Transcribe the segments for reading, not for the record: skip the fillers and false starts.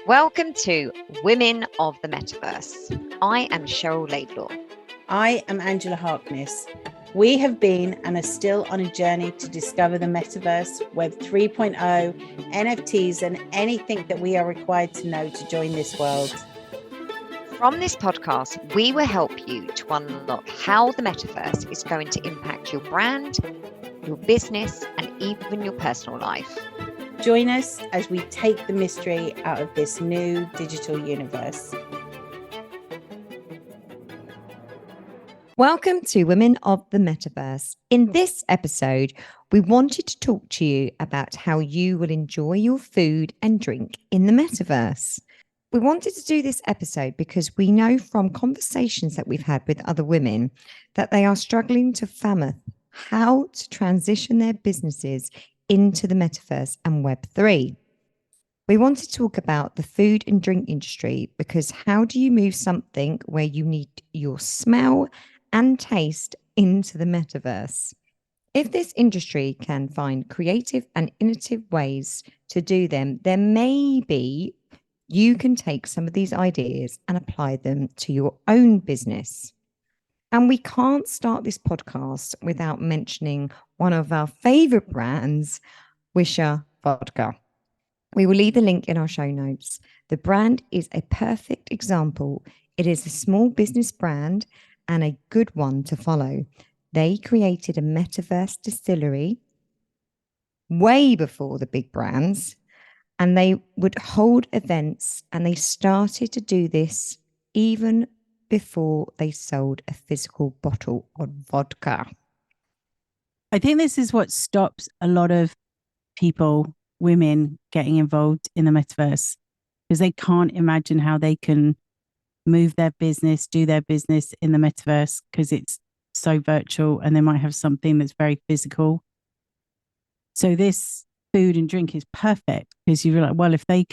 Welcome to Women of the Metaverse. I am Cheryl Laidlaw. I am Angela Harkness. We have been and are still on a journey to discover the Metaverse, Web 3.0, NFTs, and anything that we are required to know to join this world. From this podcast, we will help you to unlock how the Metaverse is going to impact your brand, your business, and even your personal life. Join us as we take the mystery out of this new digital universe. Welcome to Women of the Metaverse. In this episode, we wanted to talk to you about how you will enjoy your food and drink in the Metaverse. We wanted to do this episode because we know from conversations that we've had with other women that they are struggling to fathom how to transition their businesses into the Metaverse and Web3. We want to talk about the food and drink industry because how do you move something where you need your smell and taste into the Metaverse? If this industry can find creative and innovative ways to do them, then maybe you can take some of these ideas and apply them to your own business. And we can't start this podcast without mentioning one of our favorite brands, Wisher Vodka. We will leave the link in our show notes. The brand is a perfect example. It is a small business brand and a good one to follow. They created a Metaverse distillery way before the big brands, and they would hold events, and they started to do this even before they sold a physical bottle of vodka. I think this is what stops a lot of people, women, getting involved in the Metaverse because they can't imagine how they can move their business, do their business in the Metaverse because it's so virtual and they might have something that's very physical. So this food and drink is perfect because you're like, well, if the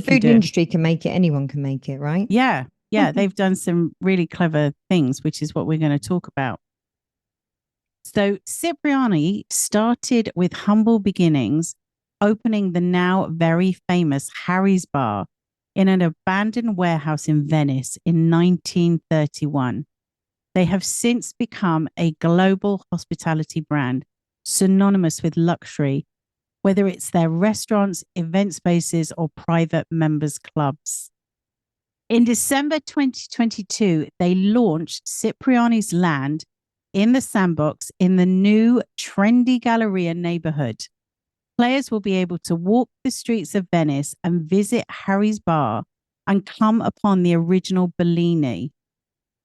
food industry can make it, anyone can make it, right? Yeah. They've done some really clever things, which is what we're going to talk about. So Cipriani started with humble beginnings, opening the now very famous Harry's Bar in an abandoned warehouse in Venice in 1931. They have since become a global hospitality brand, synonymous with luxury, whether it's their restaurants, event spaces, or private members clubs. In December 2022, they launched Cipriani's Land in the Sandbox in the new trendy Galleria neighborhood. Players will be able to walk the streets of Venice and visit Harry's Bar and come upon the original Bellini.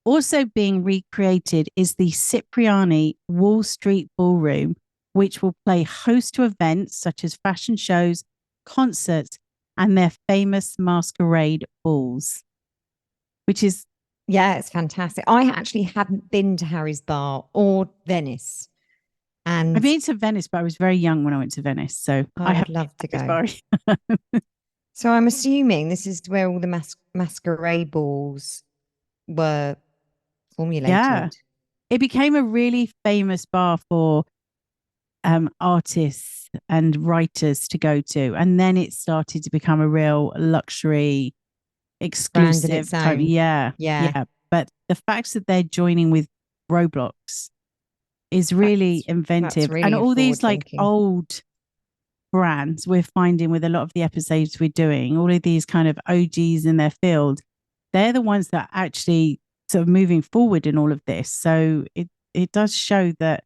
Also being recreated is the Cipriani Wall Street Ballroom, which will play host to events such as fashion shows, concerts, and their famous masquerade balls. Which is, yeah, it's fantastic. I actually haven't been to Harry's Bar or Venice. And I've been to Venice, but I was very young when I went to Venice. So I would love to go. So I'm assuming this is where all the masquerade balls were formulated. Yeah. It became a really famous bar for artists and writers to go to. And then it started to become a real luxury exclusive type. Yeah. But the fact that they're joining with Roblox is really inventive. Really and all these like old brands we're finding with a lot of the episodes we're doing, all of these kind of OGs in their field, they're the ones that are actually sort of moving forward in all of this. So it does show that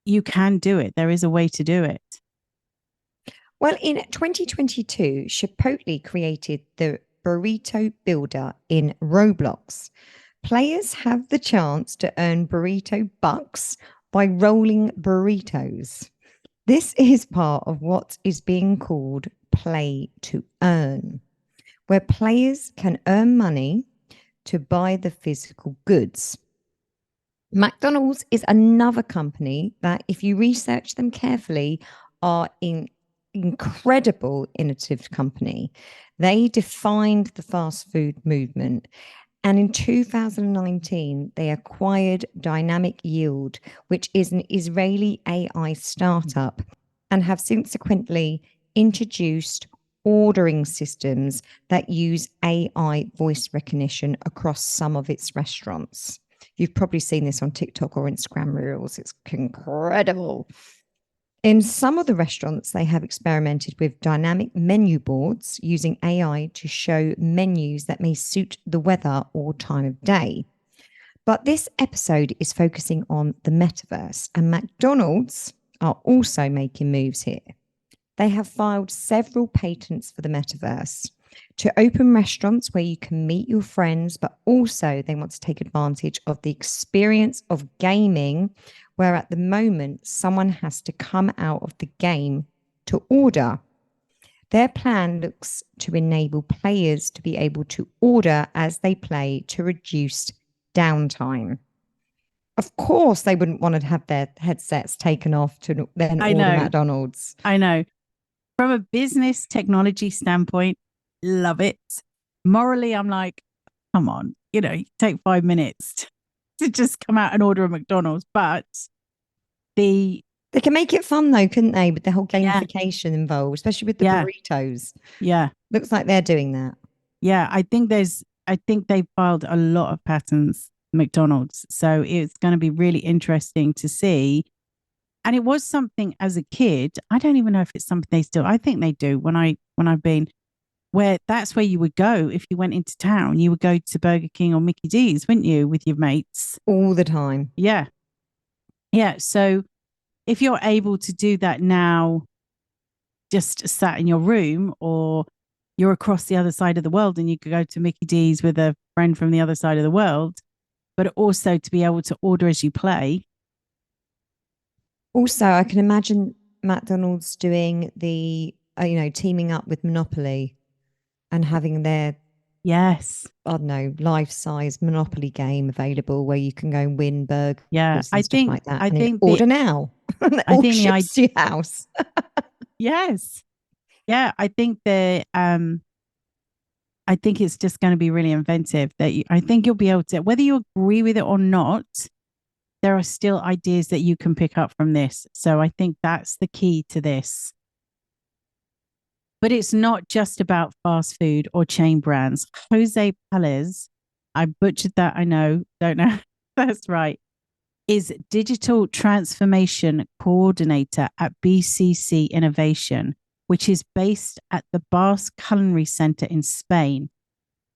you can do it. There is a way to do it. Well, in 2022, Chipotle created the Burrito Builder in Roblox. Players have the chance to earn burrito bucks by rolling burritos. This is part of what is being called play to earn, where players can earn money to buy the physical goods. McDonald's is another company that, if you research them carefully, are incredible innovative company. They defined the fast food movement. And in 2019, they acquired Dynamic Yield, which is an Israeli AI startup, and have subsequently introduced ordering systems that use AI voice recognition across some of its restaurants. You've probably seen this on TikTok or Instagram Reels. It's incredible. In some of the restaurants, they have experimented with dynamic menu boards using AI to show menus that may suit the weather or time of day. But this episode is focusing on the metaverse, and McDonald's are also making moves here. They have filed several patents for the metaverse to open restaurants where you can meet your friends, but also they want to take advantage of the experience of gaming, where at the moment someone has to come out of the game to order. Their plan looks to enable players to be able to order as they play to reduce downtime. Of course, they wouldn't want to have their headsets taken off to then order McDonald's. I know. From a business technology standpoint, love it. Morally, I'm like, come on, you take 5 minutes to just come out and order a McDonald's. But they can make it fun though, couldn't they? With the whole gamification involved, especially with the burritos. Yeah. Looks like they're doing that. Yeah. I think they've filed a lot of patents, McDonald's. So it's going to be really interesting to see. And it was something as a kid, I don't even know if it's something they still, I think they do when I've been, where that's where you would go. If you went into town, you would go to Burger King or Mickey D's, wouldn't you, with your mates? All the time. Yeah. Yeah. So if you're able to do that now, just sat in your room, or you're across the other side of the world and you could go to Mickey D's with a friend from the other side of the world, but also to be able to order as you play. Also, I can imagine McDonald's doing the, teaming up with Monopoly and having their, I don't know, life-size Monopoly game available where you can go and win burgers and stuff like that. Order now. I think ships your house. Yes. Yeah, I think I think it's just going to be really inventive. I think you'll be able to, whether you agree with it or not, there are still ideas that you can pick up from this. So I think that's the key to this. But it's not just about fast food or chain brands. Jose Pérez, I butchered that, I know, don't know. That's right. Is Digital Transformation Coordinator at BCC Innovation, which is based at the Basque Culinary Center in Spain.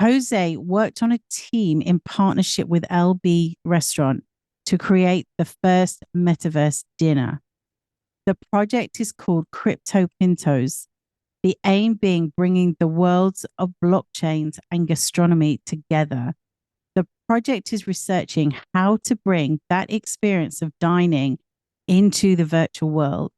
Jose worked on a team in partnership with LB Restaurant to create the first metaverse dinner. The project is called Crypto Pintos, the aim being bringing the worlds of blockchains and gastronomy together. The project is researching how to bring that experience of dining into the virtual world.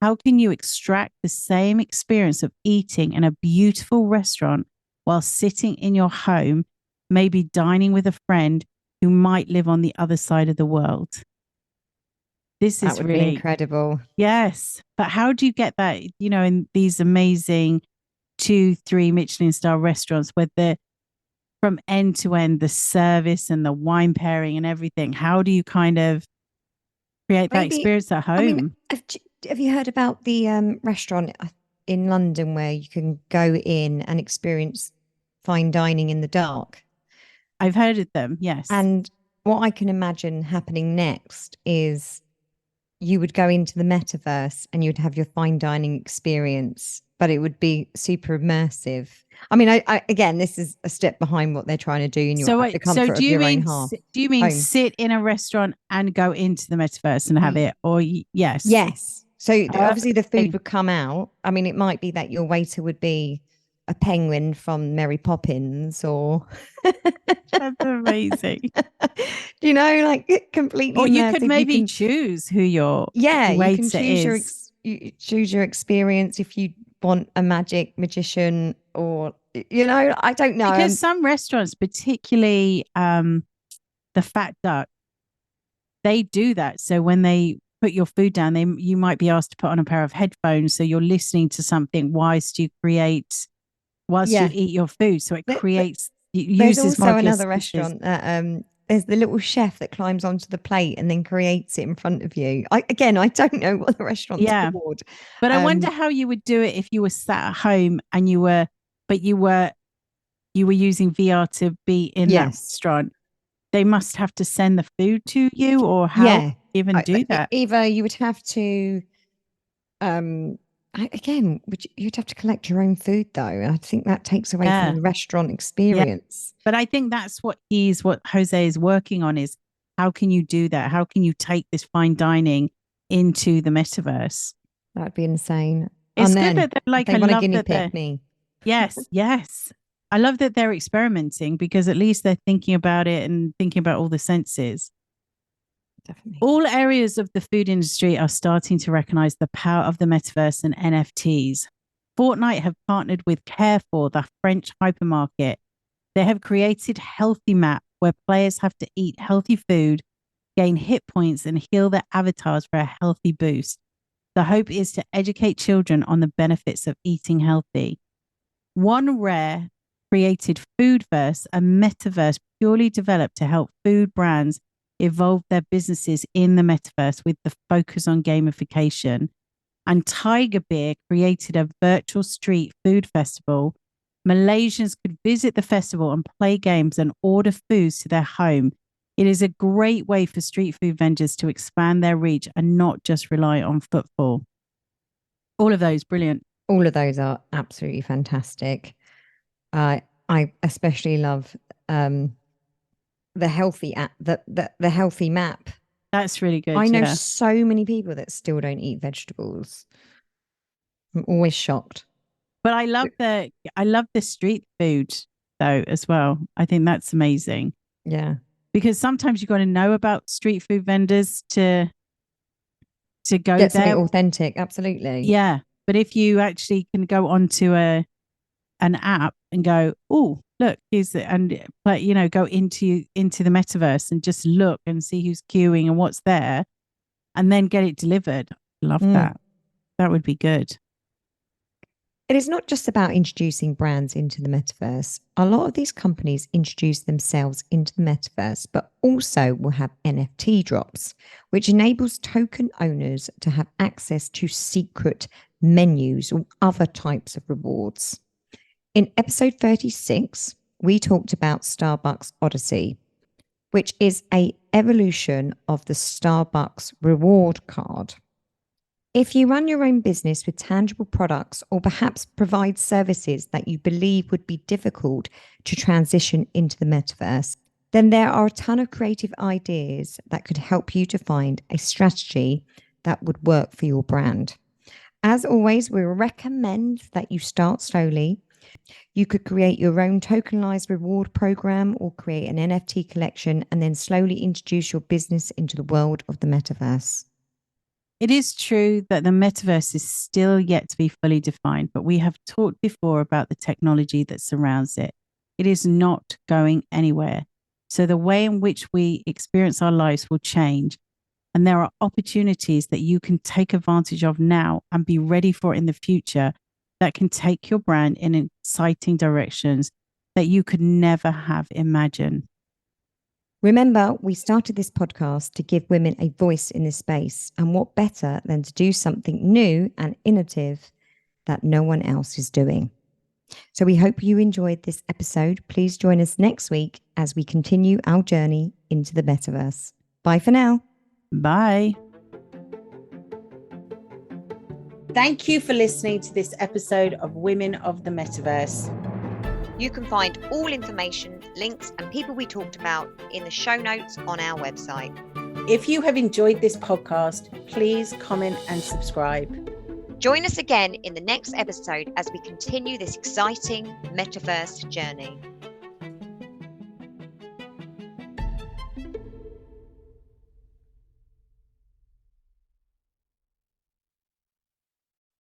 How can you extract the same experience of eating in a beautiful restaurant while sitting in your home, maybe dining with a friend who might live on the other side of the world? That would really be incredible. Yes. But how do you get that, in these amazing 2-3 Michelin star restaurants where from end to end, the service and the wine pairing and everything, how do you kind of create that experience at home? Have you heard about the restaurant in London where you can go in and experience fine dining in the dark? I've heard of them, yes. And what I can imagine happening next is you would go into the metaverse and you'd have your fine dining experience, but it would be super immersive. I mean, I again, this is a step behind what they're trying to do in the comfort of your own house. Do you mean sit in a restaurant and go into the metaverse and have it? Or yes? Yes. So obviously the food would come out. I mean, it might be that your waiter would be a penguin from Mary Poppins, or that's amazing. Like completely. Or you could maybe choose who your waiter is. You choose your experience if you want a magician, or I don't know. Because some restaurants, particularly the Fat Duck, they do that. So when they put your food down, you might be asked to put on a pair of headphones, so you're listening to something whilst you eat your food. So it creates. There's also another restaurant that there's the little chef that climbs onto the plate and then creates it in front of you. I don't know what the restaurant's called. But I wonder how you would do it if you were sat at home and you were using VR to be in that restaurant. They must have to send the food to you, or how do you even do that? Either you would have to, you'd have to collect your own food though. I think that takes away from the restaurant experience. Yeah. But I think that's what Jose is working on, is how can you do that? How can you take this fine dining into the metaverse? That'd be insane. It's good that they're like, they want to guinea pig me. Yes. I love that they're experimenting, because at least they're thinking about it and thinking about all the senses. Definitely. All areas of the food industry are starting to recognize the power of the metaverse and NFTs. Fortnite have partnered with Carrefour, the French hypermarket. They have created Healthy Map, where players have to eat healthy food, gain hit points, and heal their avatars for a healthy boost. The hope is to educate children on the benefits of eating healthy. One Rare created Foodverse, a metaverse purely developed to help food brands evolve their businesses in the metaverse with the focus on gamification. And Tiger Beer created a virtual street food festival. Malaysians could visit the festival and play games and order foods to their home. It is a great way for street food vendors to expand their reach and not just rely on footfall. All of those, brilliant. All of those are absolutely fantastic. I especially love the healthy app, the Healthy Map. That's really good. I know so many people that still don't eat vegetables. I'm always shocked. But I love the street food though as well. I think that's amazing. Yeah. Because sometimes you got to know about street food vendors to go get there. Something authentic, absolutely. Yeah. But if you actually can go onto an app and go, oh, look, here's it, and go into the metaverse and just look and see who's queuing and what's there, and then get it delivered. Love that. That would be good. It is not just about introducing brands into the metaverse. A lot of these companies introduce themselves into the metaverse, but also will have NFT drops, which enables token owners to have access to secret menus or other types of rewards. In episode 36, we talked about Starbucks Odyssey, which is an evolution of the Starbucks reward card. If you run your own business with tangible products, or perhaps provide services that you believe would be difficult to transition into the metaverse, then there are a ton of creative ideas that could help you to find a strategy that would work for your brand. As always, we recommend that you start slowly. You could create your own tokenized reward program or create an NFT collection and then slowly introduce your business into the world of the metaverse. It is true that the metaverse is still yet to be fully defined, but we have talked before about the technology that surrounds it. It is not going anywhere. So the way in which we experience our lives will change. And there are opportunities that you can take advantage of now and be ready for in the future that can take your brand in exciting directions that you could never have imagined. Remember, we started this podcast to give women a voice in this space, and what better than to do something new and innovative that no one else is doing. So we hope you enjoyed this episode. Please join us next week as we continue our journey into the metaverse. Bye for now. Bye. Thank you for listening to this episode of Women of the Metaverse. You can find all information, links, and people we talked about in the show notes on our website. If you have enjoyed this podcast, please comment and subscribe. Join us again in the next episode as we continue this exciting metaverse journey.